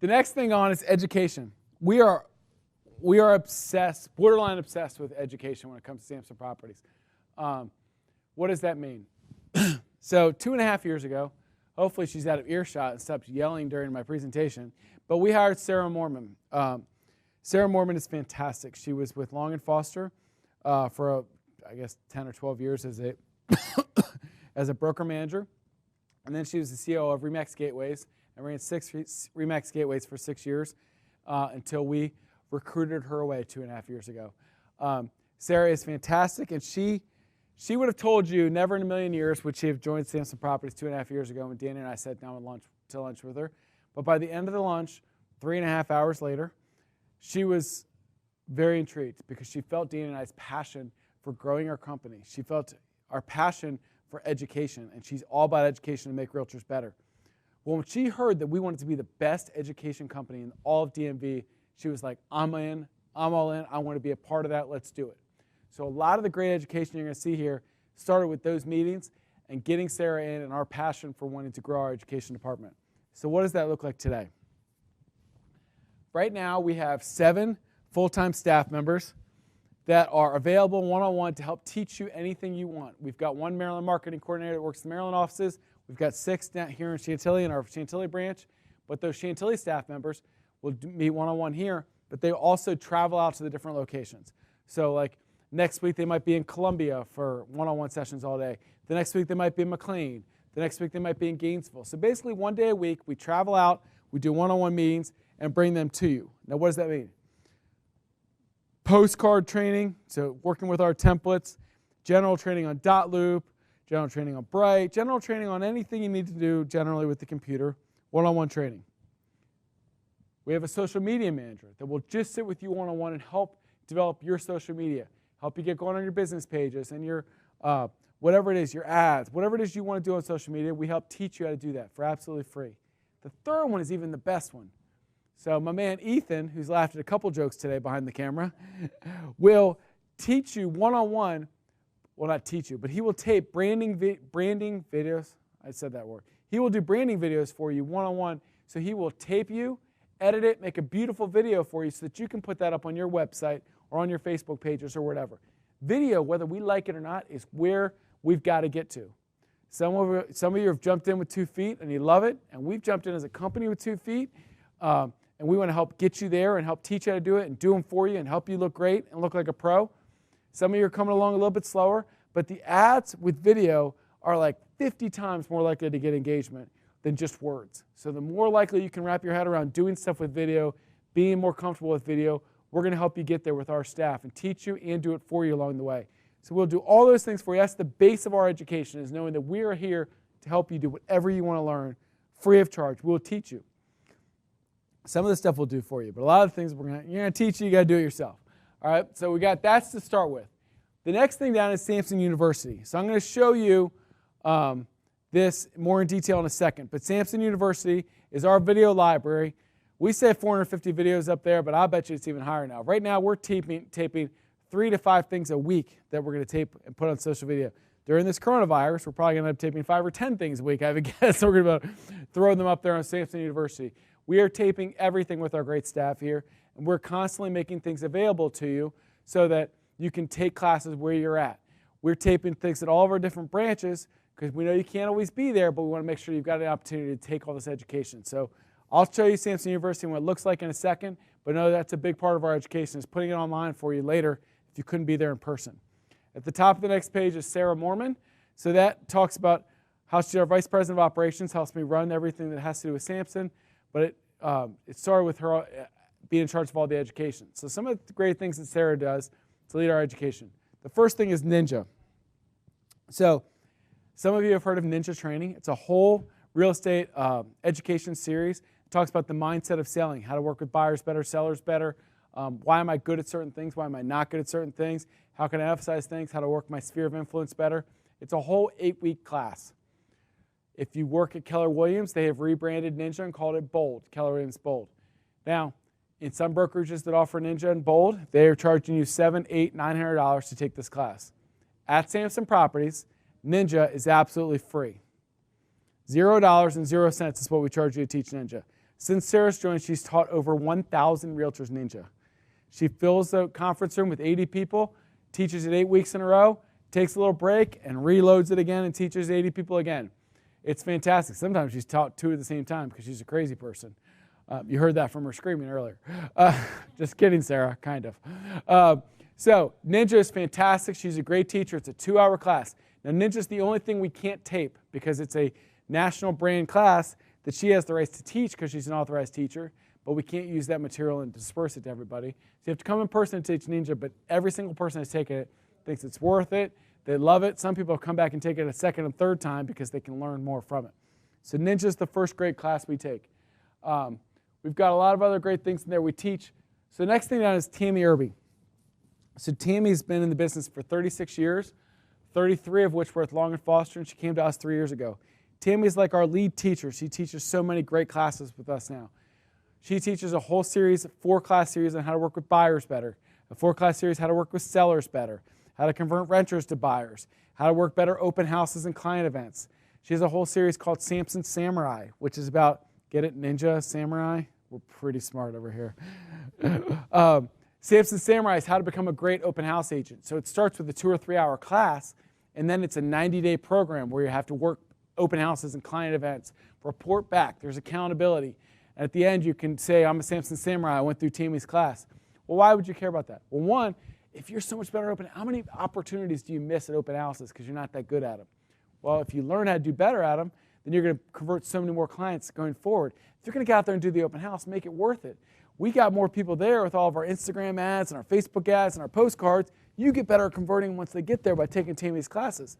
The next thing on is education. We are obsessed, borderline obsessed with education when it comes to Sampson Properties. What does that mean? So 2.5 years ago, hopefully she's out of earshot and stopped yelling during my presentation, but we hired Sarah Mormon. Sarah Mormon is fantastic. She was with Long & Foster for, I guess, 10 or 12 years as a, as a broker manager. And then she was the CEO of RE/MAX Gateways and ran 6 RE/MAX Gateways for 6 years until we recruited her away 2.5 years ago. Sarah is fantastic, and she would have told you never in a million years would she have joined Sampson Properties 2.5 years ago when Danny and I sat down to lunch with her. But by the end of the lunch, 3.5 hours later, she was very intrigued because she felt Danny and I's passion for growing our company. She felt our passion for education, and she's all about education to make realtors better. Well, when she heard that we wanted to be the best education company in all of DMV, she was like, I'm in, I'm all in, I want to be a part of that, let's do it. So a lot of the great education you're going to see here started with those meetings and getting Sarah in and our passion for wanting to grow our education department. So what does that look like today? Right now we have 7 full-time staff members that are available one-on-one to help teach you anything you want. We've got 1 Maryland marketing coordinator that works in the Maryland offices. We've got 6 down here in Chantilly in our Chantilly branch. But those Chantilly staff members will meet one-on-one here, but they also travel out to the different locations. So like next week they might be in Columbia for one-on-one sessions all day. The next week they might be in McLean. The next week they might be in Gainesville. So basically 1 day a week we travel out, we do one-on-one meetings, and bring them to you. Now what does that mean? Postcard training, so working with our templates, general training on dotloop, general training on Bright, general training on anything you need to do generally with the computer, one-on-one training. We have a social media manager that will just sit with you one-on-one and help develop your social media, help you get going on your business pages and your whatever it is, your ads, whatever it is you want to do on social media, we help teach you how to do that for absolutely free. The third one is even the best one. So my man Ethan, who's laughed at a couple jokes today behind the camera, will teach you one-on-one, well not teach you, but he will tape branding videos, I said that word. He will do branding videos for you one-on-one, so he will tape you, edit it, make a beautiful video for you so that you can put that up on your website or on your Facebook pages or whatever. Video, whether we like it or not, is where we've got to get to. Some of you have jumped in with 2 feet and you love it, and we've jumped in as a company with 2 feet. And we want to help get you there and help teach you how to do it and do them for you and help you look great and look like a pro. Some of you are coming along a little bit slower, but the ads with video are like 50 times more likely to get engagement than just words. So the more likely you can wrap your head around doing stuff with video, being more comfortable with video, we're going to help you get there with our staff and teach you and do it for you along the way. So we'll do all those things for you. That's the base of our education, is knowing that we are here to help you do whatever you want to learn free of charge. We'll teach you. Some of the stuff we'll do for you, but a lot of the things you're going to teach you got to do it yourself. All right, so that's to start with. The next thing down is Sampson University. So I'm going to show you this more in detail in a second. But Sampson University is our video library. We say 450 videos up there, but I bet you it's even higher now. Right now we're taping 3 to 5 things a week that we're going to tape and put on social media. During this coronavirus, we're probably going to end up taping 5 or 10 things a week, I have a guess. So we're going to throw them up there on Sampson University. We are taping everything with our great staff here, and we're constantly making things available to you so that you can take classes where you're at. We're taping things at all of our different branches because we know you can't always be there, but we want to make sure you've got an opportunity to take all this education. So I'll show you Sampson University and what it looks like in a second, but know that's a big part of our education is putting it online for you later if you couldn't be there in person. At the top of the next page is Sarah Mormon. So that talks about how she's our Vice President of Operations, helps me run everything that has to do with Sampson. But it started with her being in charge of all the education. So some of the great things that Sarah does to lead our education. The first thing is Ninja. So some of you have heard of Ninja Training. It's a whole real estate education series. It talks about the mindset of selling, how to work with buyers better, sellers better. Why am I good at certain things? Why am I not good at certain things? How can I emphasize things? How to work my sphere of influence better? It's a whole 8-week class. If you work at Keller Williams, they have rebranded Ninja and called it Bold, Keller Williams Bold. Now, in some brokerages that offer Ninja and Bold, they are charging you $700, $800, $900 to take this class. At Sampson Properties, Ninja is absolutely free. $0 and 0 cents is what we charge you to teach Ninja. Since Sarah's joined, she's taught over 1,000 Realtors Ninja. She fills the conference room with 80 people, teaches it 8 weeks in a row, takes a little break, and reloads it again and teaches 80 people again. It's fantastic. Sometimes she's taught 2 at the same time because she's a crazy person. You heard that from her screaming earlier. Just kidding, Sarah, kind of. So Ninja is fantastic. She's a great teacher. It's a 2-hour class. Now, Ninja's the only thing we can't tape because it's a national brand class that she has the rights to teach because she's an authorized teacher, but we can't use that material and disperse it to everybody. So you have to come in person and teach Ninja, but every single person that's taken it thinks it's worth it. They love it. Some people come back and take it a second and third time because they can learn more from it. So Ninja's the first great class we take. We've got a lot of other great things in there we teach. So the next thing down is Tammy Irby. So Tammy's been in the business for 36 years, 33 of which were with Long & Foster, and she came to us 3 years ago. Tammy's like our lead teacher. She teaches so many great classes with us now. She teaches a whole series, 4-class series on how to work with buyers better, a 4-class series how to work with sellers better, how to convert renters to buyers, how to work better open houses and client events. She has a whole series called Samson Samurai, which is about, get it, ninja, samurai? We're pretty smart over here. Samson Samurai is how to become a great open house agent. So it starts with a 2 or 3 hour class, and then it's a 90-day program where you have to work open houses and client events, report back, there's accountability. And at the end, you can say, I'm a Samson Samurai, I went through Tammy's class. Well, why would you care about that? Well, one, if you're so much better at open, how many opportunities do you miss at open houses because you're not that good at them? Well, if you learn how to do better at them, then you're going to convert so many more clients going forward. If you're going to get out there and do the open house, make it worth it. We got more people there with all of our Instagram ads and our Facebook ads and our postcards. You get better at converting once they get there by taking Tammy's classes.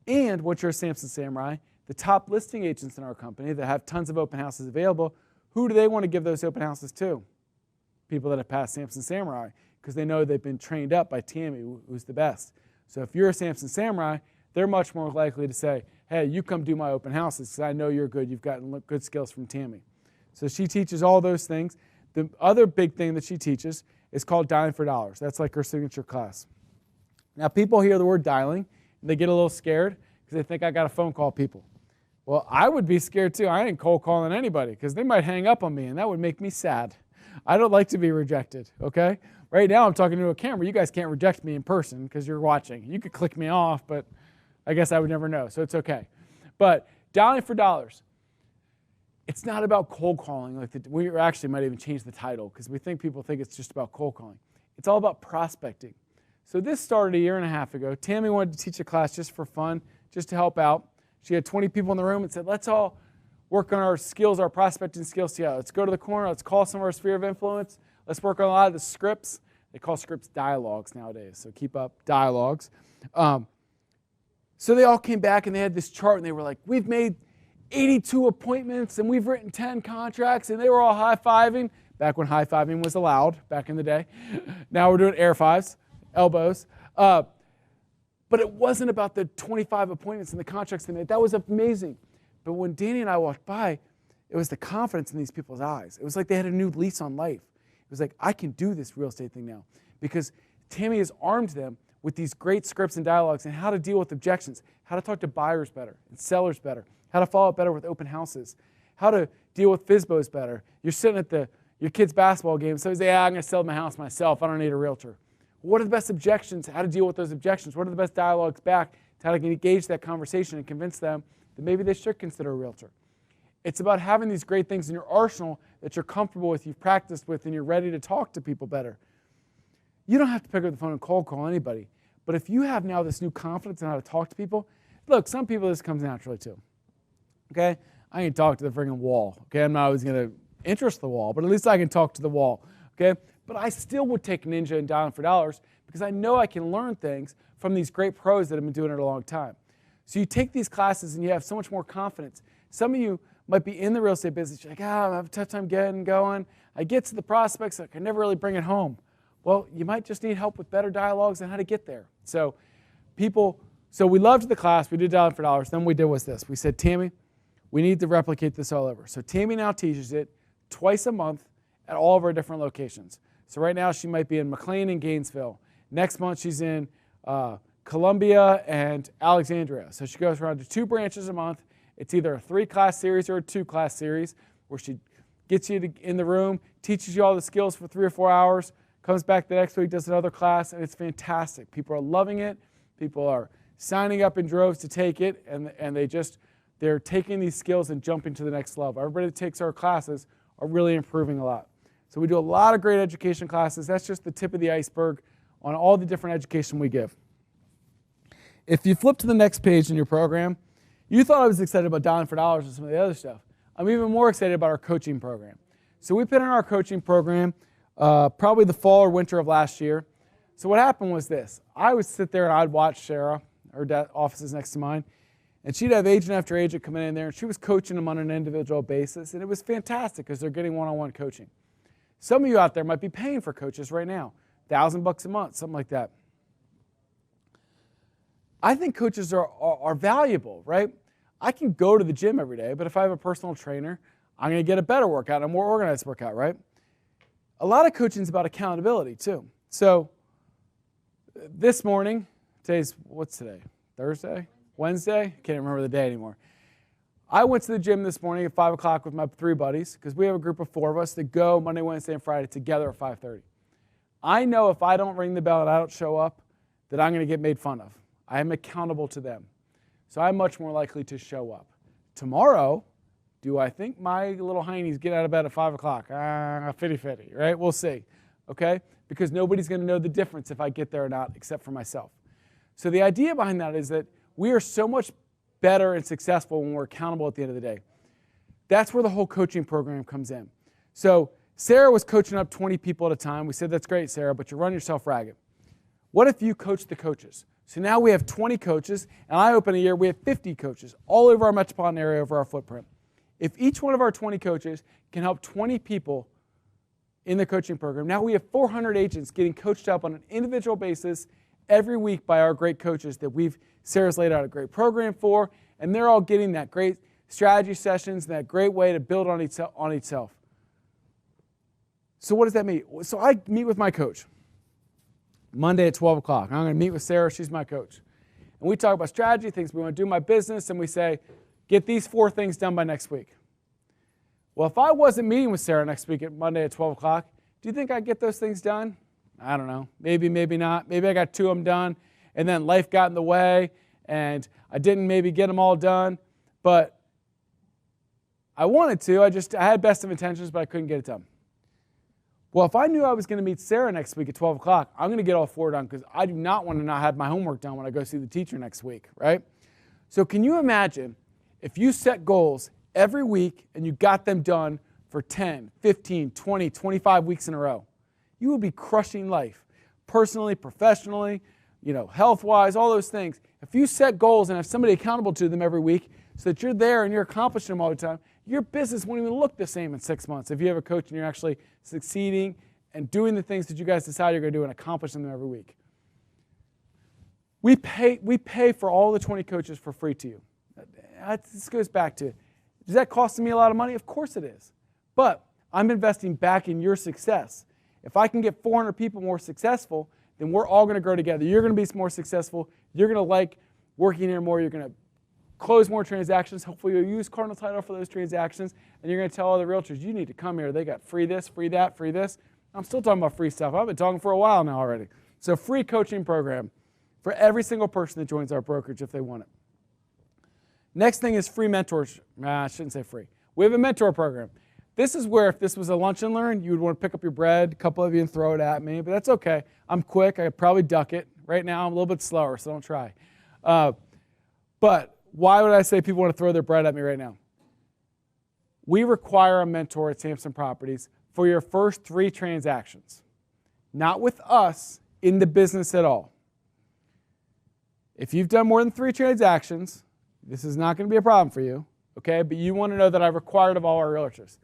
And once you're a Samson Samurai, the top listing agents in our company that have tons of open houses available, who do they want to give those open houses to? People that have passed Samson Samurai, because they know they've been trained up by Tammy, who's the best. So if you're a Samson Samurai, they're much more likely to say, hey, you come do my open houses because I know you're good. You've gotten good skills from Tammy. So she teaches all those things. The other big thing that she teaches is called Dialing for Dollars. That's like her signature class. Now, people hear the word dialing, and they get a little scared because they think I got to phone call people. Well, I would be scared too. I ain't cold calling anybody because they might hang up on me, and that would make me sad. I don't like to be rejected, okay? Right now I'm talking to a camera. You guys can't reject me in person because you're watching. You could click me off, but I guess I would never know, so it's okay. But dialing for dollars. It's not about cold calling. We actually might even change the title because we think people think it's just about cold calling. It's all about prospecting. So this started a 1.5 years ago. Tammy wanted to teach a class just for fun, just to help out. She had 20 people in the room and said, let's all work on our skills, our prospecting skills together. Let's go to the corner. Let's call some of our sphere of influence. Let's work on a lot of the scripts. They call scripts dialogues nowadays, so keep up dialogues. So they all came back and they had this chart and they were like, we've made 82 appointments and we've written 10 contracts, and they were all high-fiving, back when high-fiving was allowed back in the day. Now we're doing air fives, elbows. But it wasn't about the 25 appointments and the contracts they made. That was amazing. But when Danny and I walked by, it was the confidence in these people's eyes. It was like they had a new lease on life. It was like, I can do this real estate thing now because Tammy has armed them with these great scripts and dialogues and how to deal with objections, how to talk to buyers better and sellers better, how to follow up better with open houses, how to deal with FSBOs better. You're sitting at your kid's basketball game, so you say, yeah, I'm going to sell my house myself. I don't need a realtor. What are the best objections? How to deal with those objections? What are the best dialogues back to how to engage that conversation and convince them that maybe they should consider a realtor? It's about having these great things in your arsenal that you're comfortable with, you've practiced with, and you're ready to talk to people better. You don't have to pick up the phone and cold call anybody. But if you have now this new confidence in how to talk to people, look, some people this comes naturally too. Okay? I can talk to the friggin' wall. Okay? I'm not always going to interest the wall, but at least I can talk to the wall. Okay? But I still would take Ninja and Dialing for Dollars because I know I can learn things from these great pros that have been doing it a long time. So you take these classes and you have so much more confidence. Some of you might be in the real estate business. You're like, I have a tough time getting going. I get to the prospects, I can never really bring it home. Well, you might just need help with better dialogues and how to get there. So we loved the class. We did Dialing for Dollars. Then what we did was this. We said, Tammy, we need to replicate this all over. So Tammy now teaches it twice a month at all of our different locations. So right now she might be in McLean and Gainesville. Next month she's in Columbia and Alexandria. So she goes around to 2 branches a month. It's either a 3-class series or a 2-class series where she gets you in the room, teaches you all the skills for 3 or 4 hours, comes back the next week, does another class, and it's fantastic. People are loving it. People are signing up in droves to take it, and they're taking these skills and jumping to the next level. Everybody that takes our classes are really improving a lot. So we do a lot of great education classes. That's just the tip of the iceberg on all the different education we give. If you flip to the next page in your program, you thought I was excited about Dialing for Dollars and some of the other stuff. I'm even more excited about our coaching program. So we put in our coaching program probably the fall or winter of last year. So what happened was this. I would sit there and I'd watch Sarah, her office is next to mine, and she'd have agent after agent coming in there, and she was coaching them on an individual basis, and it was fantastic because they're getting one-on-one coaching. Some of you out there might be paying for coaches right now, $1,000 a month, something like that. I think coaches are valuable, right? I can go to the gym every day, but if I have a personal trainer, I'm going to get a better workout, a more organized workout, right? A lot of coaching is about accountability too. So this morning, what's today? Thursday? Wednesday? Can't remember the day anymore. I went to the gym this morning at 5 o'clock with my 3 buddies because we have a group of 4 of us that go Monday, Wednesday, and Friday together at 5:30. I know if I don't ring the bell and I don't show up, that I'm going to get made fun of. I am accountable to them. So I'm much more likely to show up. Tomorrow, do I think my little heinies get out of bed at 5 o'clock? Fitty-fitty, right? We'll see, okay? Because nobody's going to know the difference if I get there or not except for myself. So the idea behind that is that we are so much better and successful when we're accountable at the end of the day. That's where the whole coaching program comes in. So Sarah was coaching up 20 people at a time. We said, that's great, Sarah, but you run yourself ragged. What if you coach the coaches? So now we have 20 coaches, and I open a year, we have 50 coaches all over our metropolitan area, over our footprint. If each one of our 20 coaches can help 20 people in the coaching program, now we have 400 agents getting coached up on an individual basis every week by our great coaches that Sarah's laid out a great program for, and they're all getting that great strategy sessions and that great way to build on itself. So what does that mean? So I meet with my coach Monday at 12 o'clock. I'm going to meet with Sarah. She's my coach. And we talk about strategy, things we want to do in my business, and we say, get these 4 things done by next week. Well, if I wasn't meeting with Sarah next week at Monday at 12 o'clock, do you think I'd get those things done? I don't know. Maybe, maybe not. Maybe I got 2 of them done, and then life got in the way, and I didn't maybe get them all done. But I wanted to. I had best of intentions, but I couldn't get it done. Well, if I knew I was going to meet Sarah next week at 12 o'clock, I'm going to get all 4 done because I do not want to not have my homework done when I go see the teacher next week, right? So can you imagine if you set goals every week and you got them done for 10, 15, 20, 25 weeks in a row? You would be crushing life, personally, professionally, health-wise, all those things. If you set goals and have somebody accountable to them every week so that you're there and you're accomplishing them all the time, your business won't even look the same in 6 months if you have a coach and you're actually succeeding and doing the things that you guys decide you're going to do and accomplishing them every week. We pay for all the 20 coaches for free to you. This goes back to, does that cost me a lot of money? Of course it is. But I'm investing back in your success. If I can get 400 people more successful, then we're all going to grow together. You're going to be more successful. You're going to like working here more. You're going to close more transactions. Hopefully you'll use Cardinal Title for those transactions, and you're going to tell other realtors, you need to come here. They got free this, free that, free this. I'm still talking about free stuff. I've been talking for a while now already. So free coaching program for every single person that joins our brokerage if they want it. Next thing is free mentors. I shouldn't say free. We have a mentor program. This is where if this was a lunch and learn, you would want to pick up your bread, a couple of you, and throw it at me, but that's okay. I'm quick. I could probably duck it. Right now I'm a little bit slower, so don't try. But why would I say people want to throw their bread at me right now? We require a mentor at Sampson Properties for your first 3 transactions. Not with us, in the business at all. If you've done more than 3 transactions, this is not going to be a problem for you, okay? But you want to know that I've required of all our realtors.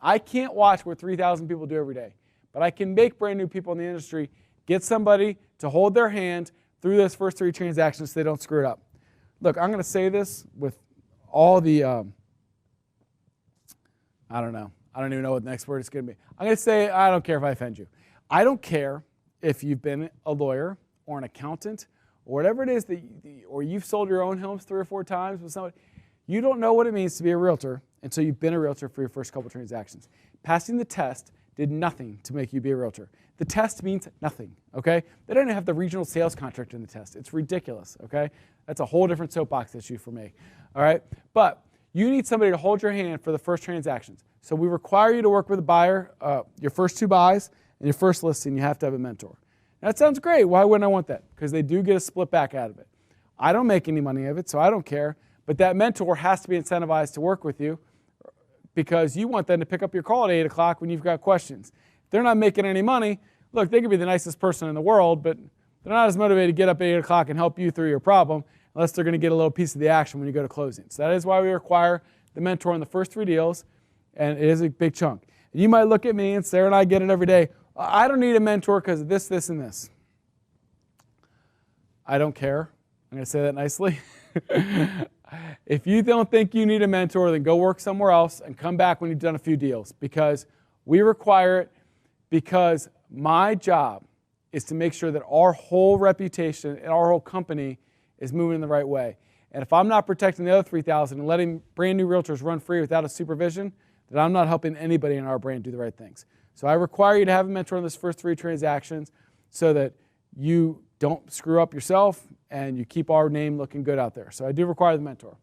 I can't watch what 3,000 people do every day, but I can make brand new people in the industry get somebody to hold their hand through those first 3 transactions so they don't screw it up. Look, I'm going to say this with all the, I don't know. I don't even know what the next word is going to be. I'm going to say, I don't care if I offend you. I don't care if you've been a lawyer or an accountant or whatever it is, or you've sold your own homes 3 or 4 times with somebody. You don't know what it means to be a realtor And so you've been a realtor for your first couple transactions. Passing the test did nothing to make you be a realtor. The test means nothing, okay? They don't even have the regional sales contract in the test. It's ridiculous, okay? That's a whole different soapbox issue for me, all right? But you need somebody to hold your hand for the first transactions. So we require you to work with a buyer, your first 2 buys, and your first listing, you have to have a mentor. That sounds great. Why wouldn't I want that? Because they do get a split back out of it. I don't make any money of it, so I don't care. But that mentor has to be incentivized to work with you because you want them to pick up your call at 8 o'clock when you've got questions. If they're not making any money, look, they could be the nicest person in the world, but they're not as motivated to get up at 8 o'clock and help you through your problem unless they're going to get a little piece of the action when you go to closing. So that is why we require the mentor on the first 3 deals, and it is a big chunk. And you might look at me, and Sarah and I get it every day, I don't need a mentor because of this, this, and this. I don't care. I'm going to say that nicely. If you don't think you need a mentor, then go work somewhere else and come back when you've done a few deals, because we require it, because my job is to make sure that our whole reputation and our whole company is moving in the right way. And if I'm not protecting the other 3,000 and letting brand new realtors run free without a supervision, then I'm not helping anybody in our brand do the right things. So I require you to have a mentor in those first 3 transactions so that you don't screw up yourself and you keep our name looking good out there. So I do require the mentor.